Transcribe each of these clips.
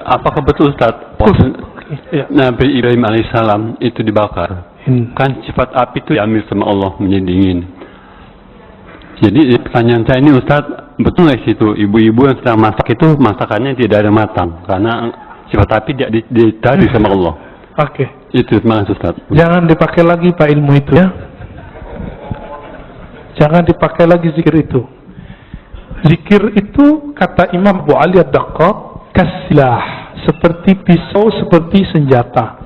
Apakah betul Ustaz? Ya. Nabi Ibrahim alaihissalam itu dibakar. Kan sifat api itu diambil sama Allah menjadi dingin. Jadi pertanyaan saya ini Ustaz, betul nggak sih itu ibu-ibu yang sedang masak itu masakannya tidak ada matang karena sifat api ditarik sama Allah. Oke. Itu terima kasih Ustaz. Jangan dipakai lagi Pak ilmu itu ya. Jangan dipakai lagi zikir itu. Zikir itu kata Imam Abu Ali Ad-Daqqaq kasilah, seperti pisau, seperti senjata.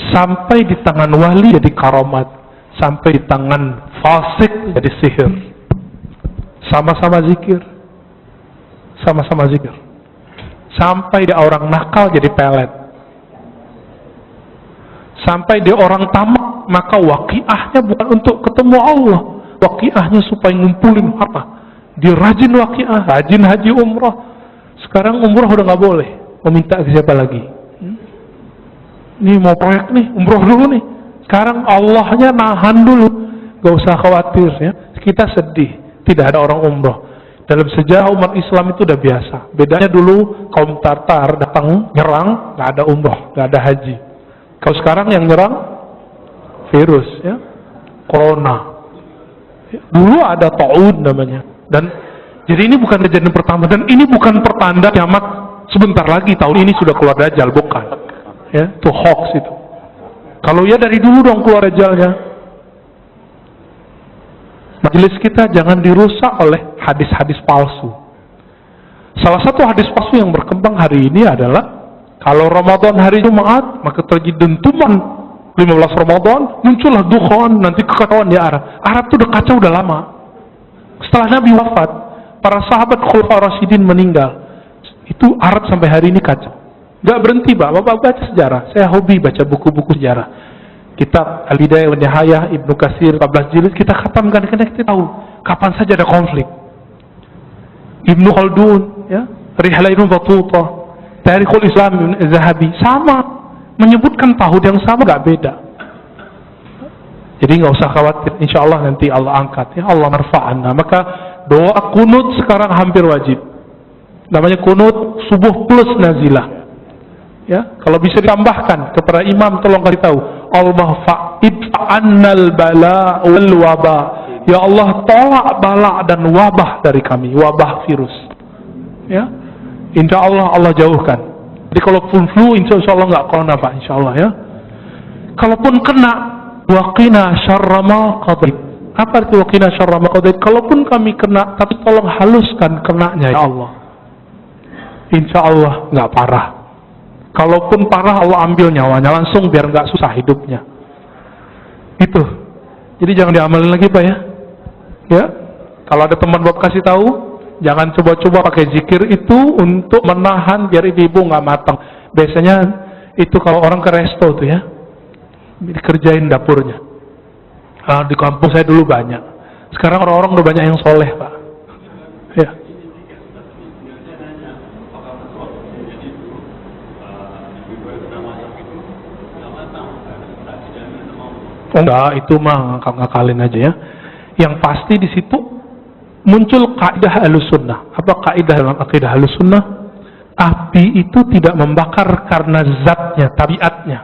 Sampai di tangan wali jadi karamat, sampai di tangan fasik jadi sihir. Sama-sama zikir. Sama-sama zikir. Sampai di orang nakal jadi pelet. Sampai di orang tamak, maka waqiahnya bukan untuk ketemu Allah. Waqiahnya supaya ngumpulin harta. Dia rajin waqiah, rajin haji umrah. Sekarang umrah udah nggak boleh. Mau minta ke siapa lagi? Nih mau proyek nih, umrah dulu nih. Sekarang Allahnya nahan dulu. Gak usah khawatir ya. Kita sedih, tidak ada orang umrah. Dalam sejarah umat Islam itu udah biasa. Bedanya dulu kaum Tartar datang nyerang, nggak ada umrah, nggak ada haji. Kalau sekarang yang nyerang virus ya, corona. Dulu ada ta'ud namanya. Dan jadi ini bukan kejadian pertama, dan ini bukan pertanda kiamat sebentar lagi, tahun ini sudah keluar Dajjal, bukan ya, itu hoax itu. Kalau ya dari dulu dong keluar Dajjalnya. Majelis kita jangan dirusak oleh hadis-hadis palsu. Salah satu hadis palsu yang berkembang hari ini adalah kalau Ramadan hari Jumat maka terjadi dentuman 15 Ramadan, muncullah dukhan, nanti kekacauan di Arab. Arab itu udah kacau udah lama. Setelah Nabi wafat, para sahabat Khulafaur Rasyidin meninggal. Itu Arab sampai hari ini kacau. Gak berhenti Bapak baca sejarah. Saya hobi baca buku-buku sejarah. Kitab Al-Bidayah wa Nihayah Ibnu Katsir 14 jilid kita khatamkan karena kita tahu kapan saja ada konflik. Ibnu Khaldun, ya, Rihlah Ibnu Battuta, Tarikhul Islam Ibnu Zahabi sama menyebutkan tahun yang sama, gak beda. Jadi nggak usah khawatir, insya Allah nanti Allah angkat ya, Allah marfa'anna. Maka doa kunut sekarang hampir wajib. Namanya kunut subuh plus nazilah. Ya, kalau bisa ditambahkan kepada imam tolong kasih tahu, Allah fa'idfa'annal bala wal waba. Ya Allah tolak bala dan wabah dari kami, wabah virus. Ya, insya Allah Allah jauhkan. Jadi kalau flu insya Allah nggak corona Pak, insya Allah ya. Kalaupun kena, waqina syarra ma qadait. Apa arti waqina syarra ma qadait? Kalaupun kami kena, tapi tolong haluskan kenanya ya Allah. Insya Allah nggak parah. Kalaupun parah Allah ambil nyawanya langsung biar nggak susah hidupnya. Itu. Jadi jangan diamalin lagi Pak ya. Ya. Kalau ada teman Bapak kasih tahu, jangan coba-coba pakai zikir itu untuk menahan biar ibu nggak matang. Biasanya itu kalau orang ke resto tuh ya, dikerjain dapurnya. Di kampung saya dulu banyak. Sekarang orang-orang udah banyak yang soleh Pak. Ya. Enggak, itu mah ngakalin aja ya. Yang pasti di situ muncul kaidah Ahlussunnah. Apa kaidah dalam akidah Ahlussunnah? Api itu tidak membakar karena zatnya, tabiatnya.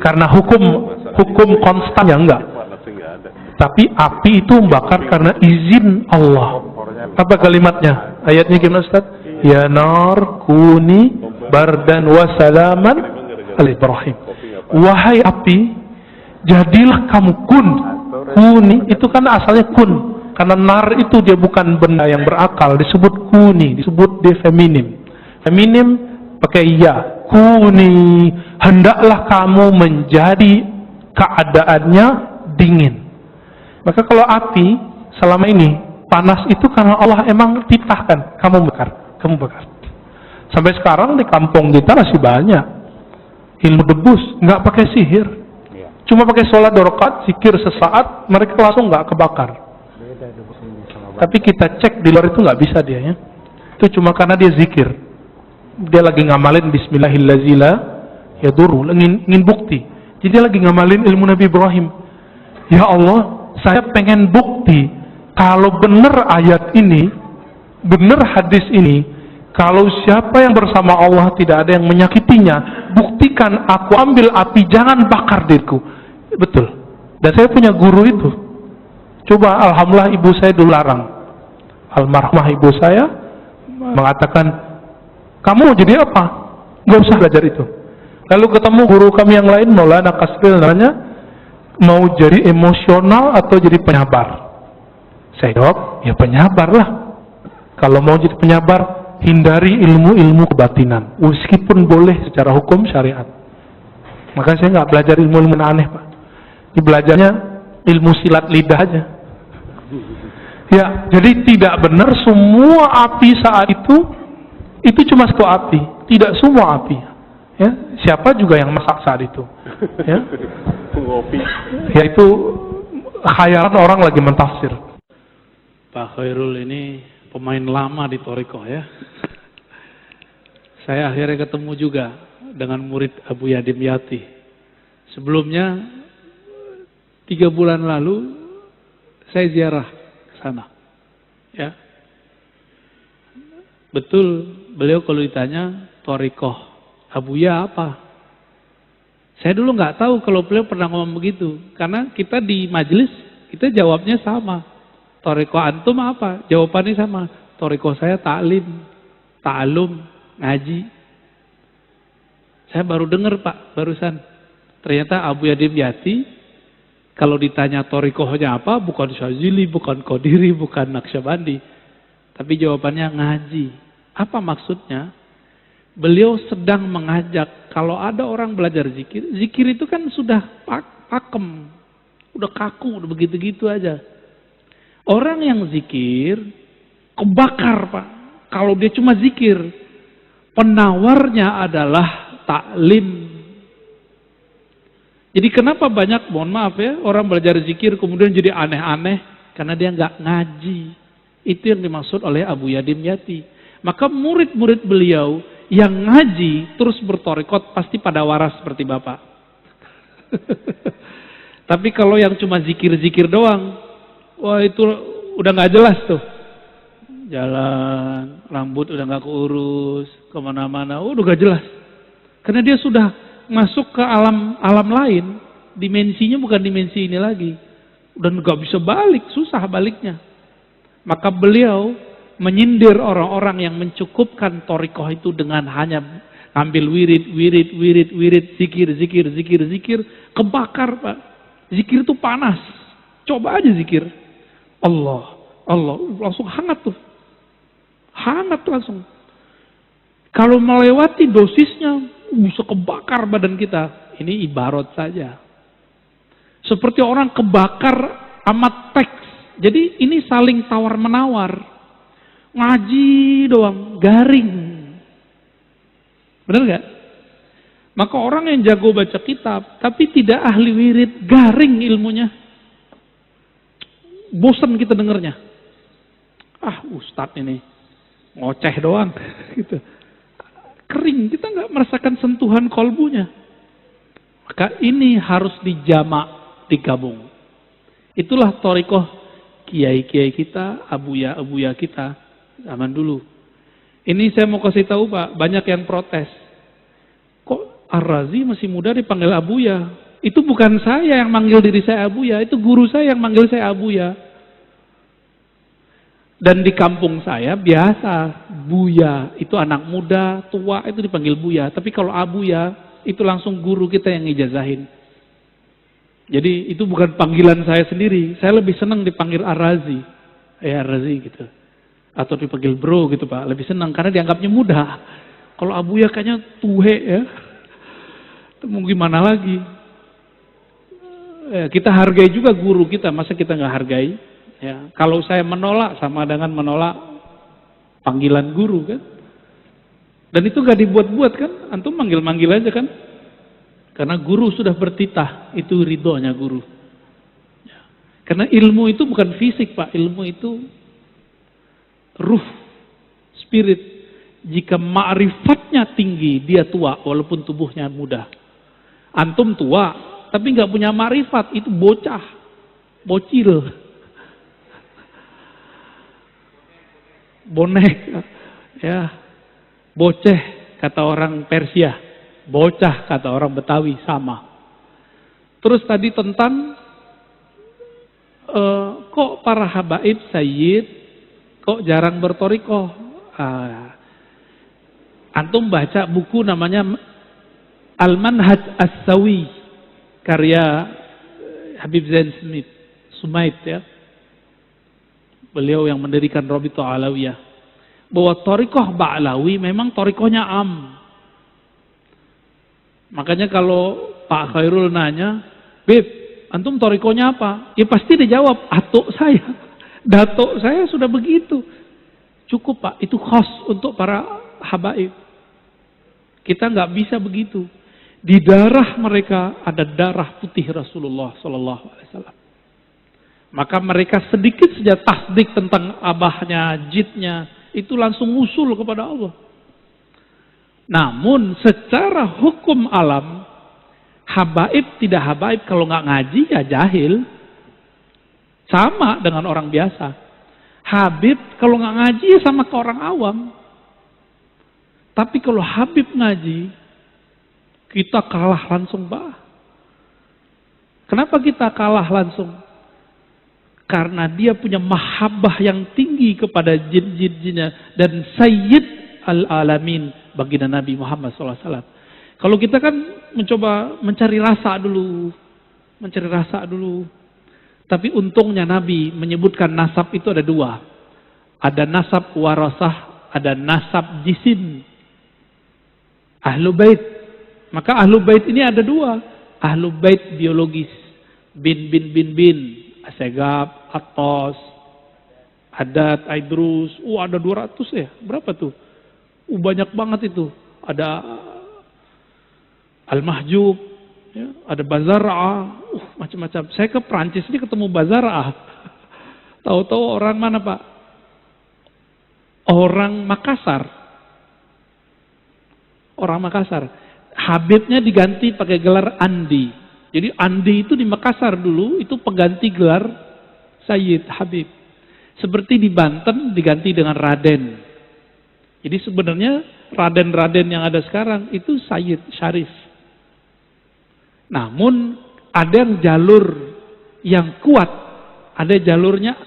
Karena hukum konstannya enggak. Tapi api itu membakar karena izin Allah. Apa kalimatnya? Ayatnya gimana Ustaz? Ya nar kuni bardan wa salaman ala Ibrahim. Wahai api, jadilah kamu kuni itu kan asalnya kun. Karena nar itu dia bukan benda yang berakal, disebut kuni, disebut dia feminim. Feminim pakai ya. Kuni, hendaklah kamu menjadi keadaannya dingin. Maka kalau api selama ini panas itu karena Allah emang titahkan kamu bakar. Sampai sekarang di kampung kita masih banyak ilmu debus, nggak pakai sihir, cuma pakai sholat 2 rakaat, zikir sesaat, mereka langsung nggak kebakar. Tapi kita cek di luar itu nggak bisa dia ya. Itu cuma karena dia zikir, dia lagi ngamalin Bismillahirrahmanirrahim, ya duru, ingin bukti. Jadi dia lagi ngamalin ilmu Nabi Ibrahim. Ya Allah, saya pengen bukti kalau benar ayat ini, benar hadis ini, Kalau siapa yang bersama Allah tidak ada yang menyakitinya, buktikan aku ambil api, jangan bakar diriku. Betul. Dan saya punya guru itu. Coba, alhamdulillah ibu saya dulu larang. Almarhumah ibu saya mengatakan, kamu mau jadi apa? Gak usah belajar itu. Lalu ketemu guru kami yang lain, Maulana Kasril, nanya, mau jadi emosional atau jadi penyabar? Saya jawab, ya penyabar lah. Kalau mau jadi penyabar, hindari ilmu-ilmu kebatinan, meskipun boleh secara hukum syariat. Maka saya nggak belajar ilmu-ilmu aneh, Pak. Ini belajarnya ilmu silat lidah aja. Ya, jadi tidak benar semua api saat itu cuma satu api, tidak semua api. Ya, siapa juga yang masak saat itu? Ya, ya itu khayalan orang lagi mentafsir. Pak Khairul ini pemain lama di Thorikoh ya. Saya akhirnya ketemu juga dengan murid Abu Yadim Yati. Sebelumnya 3 bulan lalu saya ziarah ke sana. Ya. Betul, beliau kalau ditanya Thorikoh Abuya apa? Saya dulu nggak tahu kalau beliau pernah ngomong begitu. Karena kita di majelis, kita jawabnya sama. Thorikoh antum apa? Jawabannya sama. Thorikoh saya ta'lim, ta'alum, ngaji. Saya baru dengar Pak, barusan. Ternyata Abu Yadim Yati, kalau ditanya thorikohnya apa, bukan Syazili, bukan Qadiri, bukan Naqsyabandi. Tapi jawabannya ngaji. Apa maksudnya? Beliau sedang mengajak, kalau ada orang belajar zikir, zikir itu kan sudah pakem, udah kaku, udah begitu-gitu aja. Orang yang zikir, kebakar Pak. Kalau dia cuma zikir, penawarnya adalah taklim. Jadi kenapa banyak, mohon maaf ya, orang belajar zikir kemudian jadi aneh-aneh, karena dia nggak ngaji. Itu yang dimaksud oleh Abu Yadim Yati. Maka murid-murid beliau yang ngaji terus bertorikot pasti pada waras seperti Bapak. Tapi kalau yang cuma zikir-zikir doang, wah itu udah nggak jelas tuh. Jalan, rambut udah nggak keurus, kemana-mana, udah nggak jelas. Karena dia sudah masuk ke alam lain, dimensinya bukan dimensi ini lagi. Dan nggak bisa balik, susah baliknya. Maka beliau menyindir orang-orang yang mencukupkan thorikoh itu dengan hanya ambil wirid, zikir, kebakar Pak. Zikir itu panas. Coba aja zikir. Allah, langsung hangat tuh. Hangat langsung. Kalau melewati dosisnya, bisa kebakar badan kita. Ini ibarat saja. Seperti orang kebakar amat teks. Jadi ini saling tawar-menawar. Ngaji doang, garing. Benar gak? Maka orang yang jago baca kitab, tapi tidak ahli wirid, garing ilmunya. Bosan kita dengernya. Ah, ustadz ini ngoceh doang. Gitu. Kering, kita nggak merasakan sentuhan kolbunya. Maka ini harus dijamak, digabung. Itulah thorikoh kiai-kiai kita, abuya-abuya kita zaman dulu. Ini saya mau kasih tahu Pak, banyak yang protes. Kok Ar-Razi masih muda dipanggil abuya? Itu bukan saya yang manggil diri saya abuya, itu guru saya yang manggil saya abuya. Dan di kampung saya biasa, buya, itu anak muda, tua, itu dipanggil buya. Tapi kalau abuya, itu langsung guru kita yang ngijazahin. Jadi itu bukan panggilan saya sendiri, saya lebih senang dipanggil Ar-Razi. Ar-Razi gitu. Atau dipanggil bro gitu Pak, lebih senang karena dianggapnya muda. Kalau abuya kayaknya tuhe ya. Mau gimana lagi? Kita hargai juga guru kita, masa kita nggak hargai? Ya, kalau saya menolak sama dengan menolak panggilan guru kan. Dan itu gak dibuat-buat kan, antum manggil-manggil aja kan. Karena guru sudah bertitah, itu ridhonya guru. Ya. Karena ilmu itu bukan fisik Pak, ilmu itu ruh, spirit. Jika ma'rifatnya tinggi, dia tua walaupun tubuhnya muda. Antum tua, tapi gak punya ma'rifat, itu bocah, bocil. Bonek, ya Boceh kata orang Persia, bocah kata orang Betawi, sama. Terus tadi tentang kok para habaib sayyid kok jarang bertorikoh. Antum baca buku namanya Al-Manhaj As-Sawi karya Habib Zain Sumait ya. Beliau yang mendirikan Rabithah Alawiyah. Bahwa torikoh Ba'lawi memang torikohnya am. Makanya kalau Pak Khairul nanya, Bib, antum torikohnya apa? Ya pasti dijawab, atuk saya. Datuk saya sudah begitu. Cukup Pak, itu khas untuk para habaib. Kita nggak bisa begitu. Di darah mereka ada darah putih Rasulullah Sallallahu Alaihi Wasallam. Maka mereka sedikit saja tasdik tentang abahnya, jidnya, itu langsung usul kepada Allah. Namun secara hukum alam, habaib tidak habaib kalau nggak ngaji ya jahil. Sama dengan orang biasa. Habib kalau nggak ngaji ya sama ke orang awam. Tapi kalau habib ngaji, kita kalah langsung Pak. Kenapa kita kalah langsung? Karena dia punya mahabbah yang tinggi kepada jin-jinnya dan Sayyid al-alamin baginda Nabi Muhammad SAW. Kalau kita kan mencoba mencari rasa dulu. Tapi untungnya Nabi menyebutkan nasab itu ada dua. Ada nasab warasah, ada nasab jisim. Ahlu bait. Maka ahlu bait ini ada dua. Ahlu bait biologis. Bin. Asegab, Atos, Adat, Aidrus, ada 200 ya, berapa tuh? Banyak banget itu. Ada Al-Mahjub, ya, ada Bazara'ah, macam-macam. Saya ke Prancis ini ketemu Bazara'ah. Tahu-tahu orang mana Pak? Orang Makassar. Habibnya diganti pakai gelar Andi. Jadi Andi itu di Makassar dulu, itu pengganti gelar Sayyid Habib. Seperti di Banten diganti dengan Raden. Jadi sebenarnya Raden-Raden yang ada sekarang itu Sayyid Syarif. Namun ada yang jalur yang kuat, ada jalurnya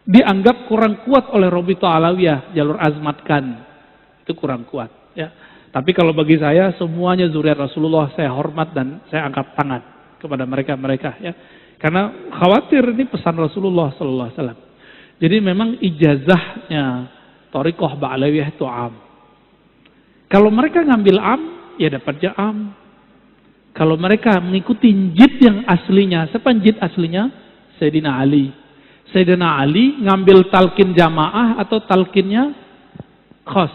dianggap kurang kuat oleh Rabithah Alawiyah, jalur Azmat Khan. Itu kurang kuat. Ya. Tapi kalau bagi saya semuanya zuriat Rasulullah saya hormat dan saya angkat tangan kepada mereka ya. Karena khawatir ini pesan Rasulullah sallallahu alaihi wasallam. Jadi memang ijazahnya thariqah Ba'lawiyah itu am. Kalau mereka ngambil am, ya dapatnya am. Kalau mereka mengikuti jid yang aslinya, siapa jid aslinya? Sayyidina Ali. Sayyidina Ali ngambil talqin jamaah atau talqinnya khas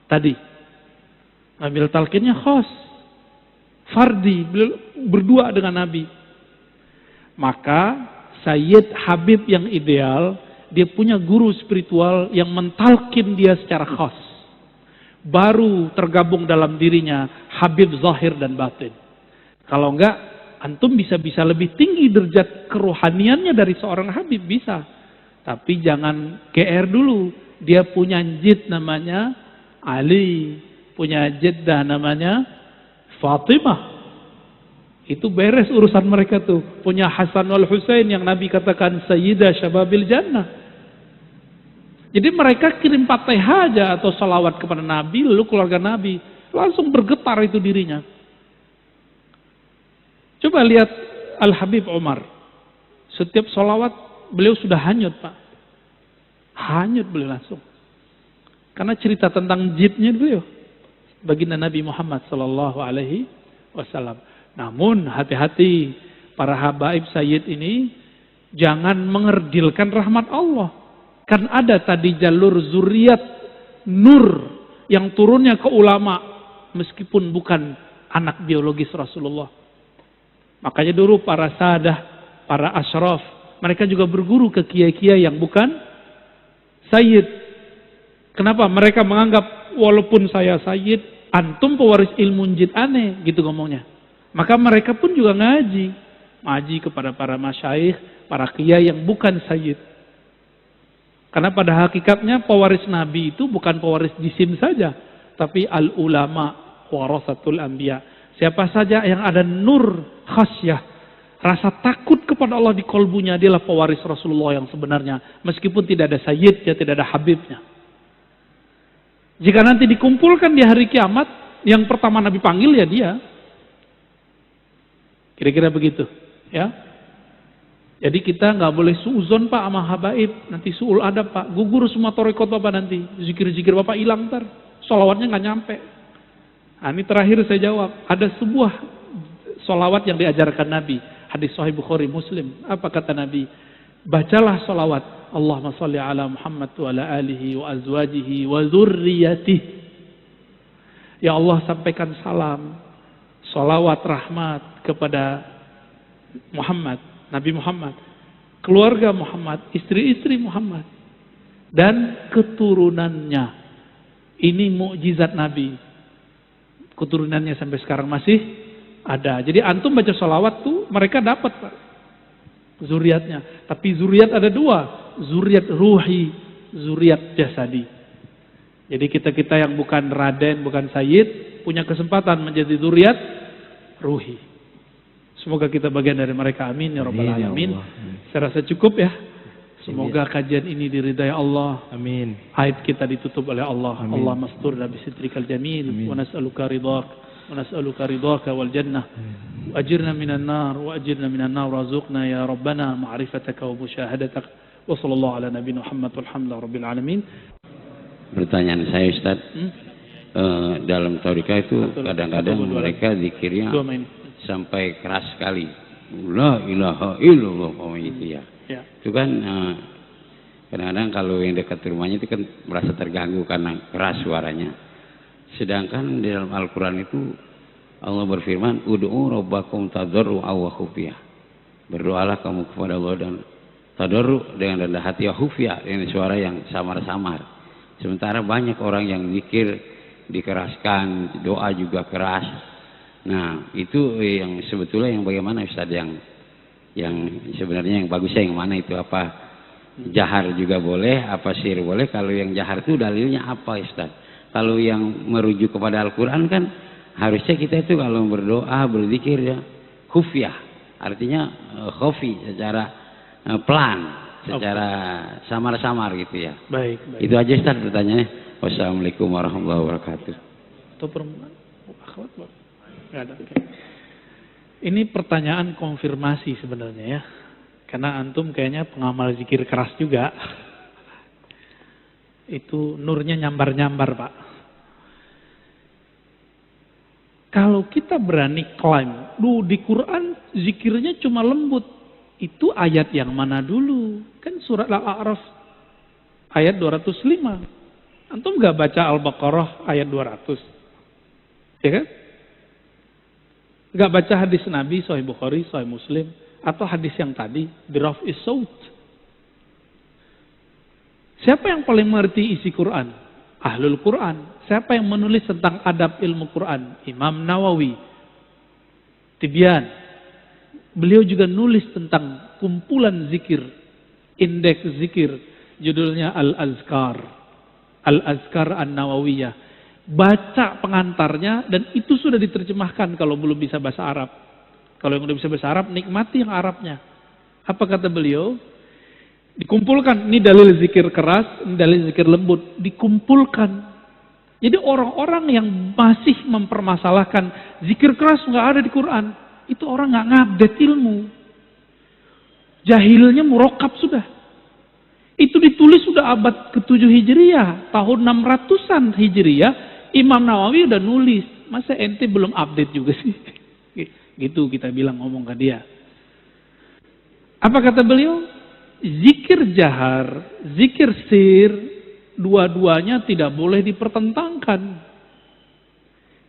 tadi. Ngambil talqinnya khas. Fardi, berdua dengan Nabi. Maka Sayyid Habib yang ideal, dia punya guru spiritual yang mentalkin dia secara khas. Baru tergabung dalam dirinya Habib zahir dan batin. Kalau enggak, antum bisa lebih tinggi derajat kerohaniannya dari seorang Habib, bisa. Tapi jangan GR dulu. Dia punya jid namanya Ali. Punya jeddah namanya Fatimah. Itu beres urusan mereka tuh. Punya Hasan wal Husain yang Nabi katakan Sayyidah Syababil Jannah. Jadi mereka kirim Fatihah aja atau salawat kepada Nabi, lalu keluarga Nabi. Langsung bergetar itu dirinya. Coba lihat Al-Habib Umar. Setiap salawat beliau sudah hanyut Pak. Hanyut beliau langsung. Karena cerita tentang jidnya beliau. Baginda Nabi Muhammad sallallahu alaihi wasallam. Namun hati-hati para habaib sayyid ini jangan mengerdilkan rahmat Allah. Kan ada tadi jalur zuriat nur yang turunnya ke ulama meskipun bukan anak biologis Rasulullah. Makanya dulu para sadah, para asyraf, mereka juga berguru ke kiai-kiai yang bukan sayyid. Kenapa? Mereka menganggap walaupun saya sayyid, antum pewaris ilmu jid aneh, gitu ngomongnya. Maka mereka pun juga ngaji kepada para masyaikh, para kiai yang bukan sayyid. Karena pada hakikatnya pewaris Nabi itu bukan pewaris jisim saja, tapi al-ulama warasatul anbiya. Siapa saja yang ada nur khasyah, rasa takut kepada Allah di kolbunya, dialah pewaris Rasulullah yang sebenarnya. Meskipun tidak ada sayyidnya, tidak ada habibnya. Jika nanti dikumpulkan di hari kiamat, yang pertama Nabi panggil ya dia. Kira-kira begitu, ya. Jadi kita nggak boleh suuzon Pak sama habaib, nanti suul adab Pak, gugur semua torikot Bapak nanti, zikir-zikir Bapak hilang ntar, sholawatnya nggak nyampe. Nah, ini terakhir saya jawab, ada sebuah sholawat yang diajarkan Nabi, hadis Sahih Bukhari Muslim. Apa kata Nabi? Bacalah sholawat, Allahumma sholli ala Muhammad wa ala alihi wa azwajihi wa dzurriyyatihi. Ya Allah, sampaikan salam, sholawat rahmat kepada Muhammad, Nabi Muhammad, keluarga Muhammad, istri-istri Muhammad, dan keturunannya. Ini mukjizat Nabi. Keturunannya sampai sekarang masih ada. Jadi antum baca sholawat tuh mereka dapat Pak, zuriatnya. Tapi zuriat ada dua, zuriat ruhi, zuriat jasadi. Jadi kita yang bukan raden, bukan sayyid, punya kesempatan menjadi zuriat ruhi. Semoga kita bagian dari mereka, amin ya rabbal alamin. Saya rasa cukup ya. Semoga kajian ini diridai Allah. Amin. Aib kita ditutup oleh Allah. Amin. Allah masturna bisitrikal jamil. Wa nas'aluka ridhak. Wa nas'aluka ridhaka wal jannah. Wa ajirna minan nar. Wa ajirna minan nar. Razuqna ya Rabbana ma'rifataka wa musyahadatak. Wa sallallahu ala nabi Muhammad walhamdulillah rabbil alamin. Pertanyaan saya Ustaz. Dalam tariqah itu kadang-kadang mereka zikirnya sampai keras sekali. La ilaha illallah itu ya. Ya. Itu kan kadang-kadang kalau yang dekat rumahnya itu kan merasa terganggu karena keras suaranya. Sedangkan di dalam Al-Quran itu Allah berfirman, ud'u rabbakum tadarru'an wa khufyah. Berdoalah kamu kepada Allah dan tadarru' dengan rendah hati, wa khufyah dengan suara yang samar-samar. Sementara banyak orang yang zikir dikeraskan, doa juga keras. Nah, itu yang sebetulnya yang bagaimana Ustaz, yang sebenarnya yang bagusnya yang mana itu, apa jahar juga boleh, apa sir boleh? Kalau yang jahar itu dalilnya apa Ustaz? Kalau yang merujuk kepada Al-Quran kan harusnya kita itu kalau berdoa, berzikir ya khufyah, artinya khafi, secara pelan, secara samar-samar gitu ya. Baik. Itu aja Ustaz pertanyaannya. Wassalamualaikum warahmatullahi wabarakatuh. Atau perempuan? Akhwat? Nggak ada. Okay. Ini pertanyaan konfirmasi sebenarnya ya. Karena antum kayaknya pengamal zikir keras juga. Itu nurnya nyambar-nyambar Pak. Kalau kita berani klaim, di Quran zikirnya cuma lembut. Itu ayat yang mana dulu? Kan surat Al-A'raf ayat 205. Antum gak baca Al-Baqarah ayat 200? Ya kan? Gak baca hadis Nabi, Sahih Bukhari, Sahih Muslim, atau hadis yang tadi, biraf'is saut. Siapa yang paling mengerti isi Quran? Ahlul Quran. Siapa yang menulis tentang adab ilmu Quran? Imam Nawawi. Tibyan. Beliau juga nulis tentang kumpulan zikir, indeks zikir, judulnya Al-Azkar. Al-Azkar An-Nawawiyah. Baca pengantarnya, dan itu sudah diterjemahkan kalau belum bisa bahasa Arab. Kalau yang udah bisa bahasa Arab, nikmati yang Arabnya. Apa kata beliau? Dikumpulkan, ini dalil zikir keras, ini dalil zikir lembut. Dikumpulkan. Jadi orang-orang yang masih mempermasalahkan zikir keras nggak ada di Quran, itu orang nggak ngupdate ilmu. Jahilnya murokab sudah. Itu ditulis sudah abad ke-7 Hijriah, tahun 600-an Hijriah. Imam Nawawi udah nulis, masa ente belum update juga sih? Gitu kita bilang, ngomong ke dia. Apa kata beliau? Zikir jahar, zikir sir, dua-duanya tidak boleh dipertentangkan.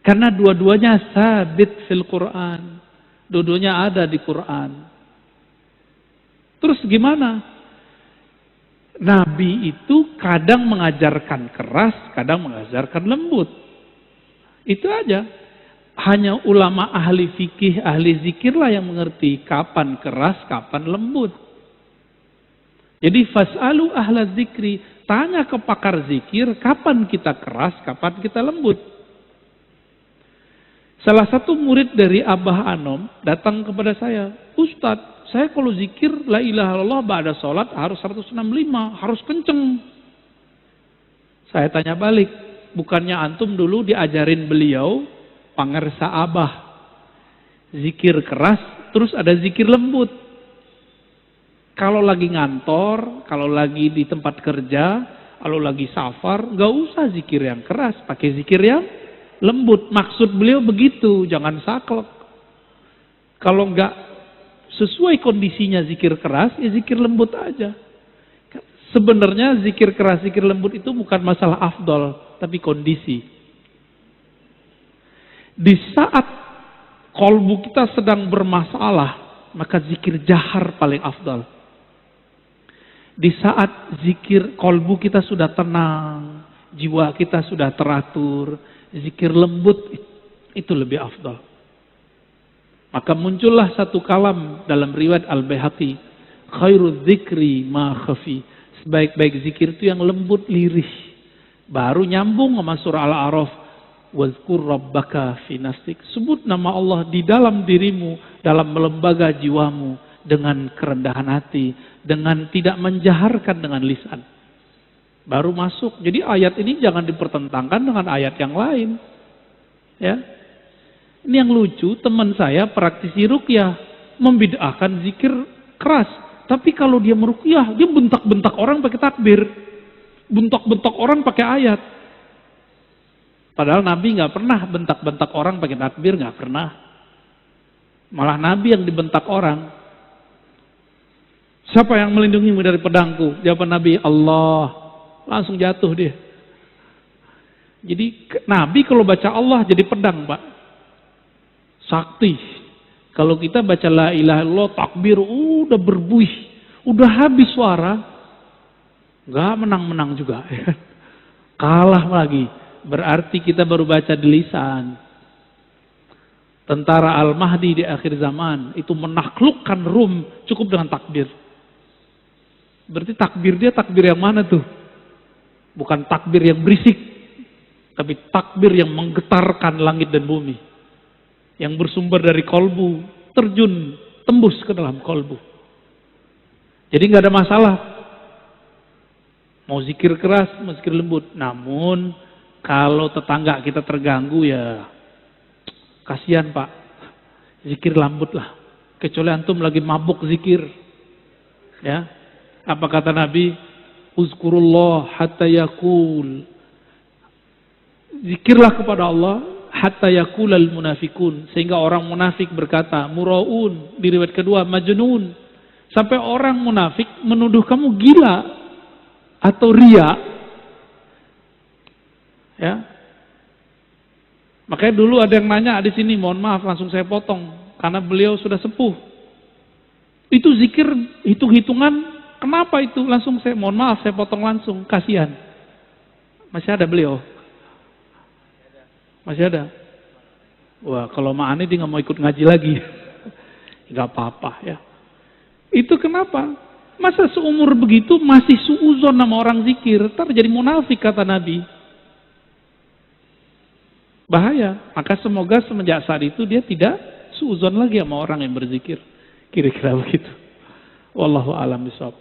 Karena dua-duanya sabit fil Quran. Dua-duanya ada di Quran. Terus gimana? Nabi itu kadang mengajarkan keras, kadang mengajarkan lembut. Itu aja. Hanya ulama ahli fikih, ahli zikirlah yang mengerti kapan keras, kapan lembut. Jadi fas'alu ahla zikri, tanya ke pakar zikir, kapan kita keras, kapan kita lembut. Salah satu murid dari Abah Anom datang kepada saya, Ustadz, saya kalau zikir la ilaha illallah ba'da sholat harus 165, harus kenceng. Saya tanya balik, bukannya antum dulu diajarin beliau, pangersa Abah, zikir keras, terus ada zikir lembut. Kalau lagi ngantor, kalau lagi di tempat kerja, kalau lagi safar, nggak usah zikir yang keras, pakai zikir yang lembut. Maksud beliau begitu, jangan saklek. Kalau nggak sesuai kondisinya zikir keras, ya zikir lembut aja. Sebenarnya zikir keras, zikir lembut itu bukan masalah afdol, tapi kondisi. Di saat kolbu kita sedang bermasalah, maka zikir jahar paling afdal. Di saat zikir kolbu kita sudah tenang, jiwa kita sudah teratur, zikir lembut itu lebih afdal. Maka muncullah satu kalam dalam riwayat Al-Baihaqi, khairu dzikri ma khafi. Sebaik-baik zikir itu yang lembut lirih. Baru nyambung sama surah Al-A'raf, wazkur rabbaka fi nafsik. Sebut nama Allah di dalam dirimu, dalam lembaga jiwamu, dengan kerendahan hati, dengan tidak menjaharkan dengan lisan. Baru masuk. Jadi ayat ini jangan dipertentangkan dengan ayat yang lain. Ya. Ini yang lucu, teman saya praktisi ruqyah membid'ahkan zikir keras. Tapi kalau dia meruqyah, dia bentak-bentak orang pakai takbir. Bentak-bentak orang pakai ayat. Padahal Nabi nggak pernah bentak-bentak orang pakai takbir, nggak pernah. Malah Nabi yang dibentak orang. Siapa yang melindungimu dari pedangku? Jawaban Nabi, Allah. Langsung jatuh dia. Jadi Nabi kalau baca Allah jadi pedang, Pak. Sakti. Kalau kita baca la ilaha illallah, takbir, udah berbuih. Udah habis suara. Nggak menang-menang juga. Kalah lagi. Berarti kita baru baca di lisan. Tentara Al-Mahdi di akhir zaman itu menaklukkan Rum cukup dengan takbir. Berarti takbir dia takbir yang mana tuh? Bukan takbir yang berisik, tapi takbir yang menggetarkan langit dan bumi. Yang bersumber dari kolbu, terjun, tembus ke dalam kolbu. Jadi nggak ada masalah. Mau zikir keras, mau zikir lembut. Namun kalau tetangga kita terganggu ya kasihan, Pak. Zikir lembut lah. Kecuali antum lagi mabuk zikir. Ya. Apa kata Nabi? Uzkurullah hatta yakul. Zikirlah kepada Allah hatta yakulal munafikun. Sehingga orang munafik berkata, muraun. Di riwayat kedua, majnun. Sampai orang munafik menuduh kamu gila atau ria. Ya. Makanya dulu ada yang nanya di sini, mohon maaf langsung saya potong karena beliau sudah sepuh. Itu zikir hitung-hitungan, kenapa itu? Langsung saya mohon maaf saya potong langsung, kasihan. Masih ada beliau? Masih ada? Wah, kalau Ma'ani dia nggak mau ikut ngaji lagi. Nggak apa-apa ya. Itu kenapa? Masa seumur begitu masih suuzon sama orang zikir, ntar jadi munafik kata Nabi. Bahaya. Maka semoga semenjak saat itu dia tidak suuzon lagi sama orang yang berzikir. Kira-kira begitu. Wallahu a'lam bishawab.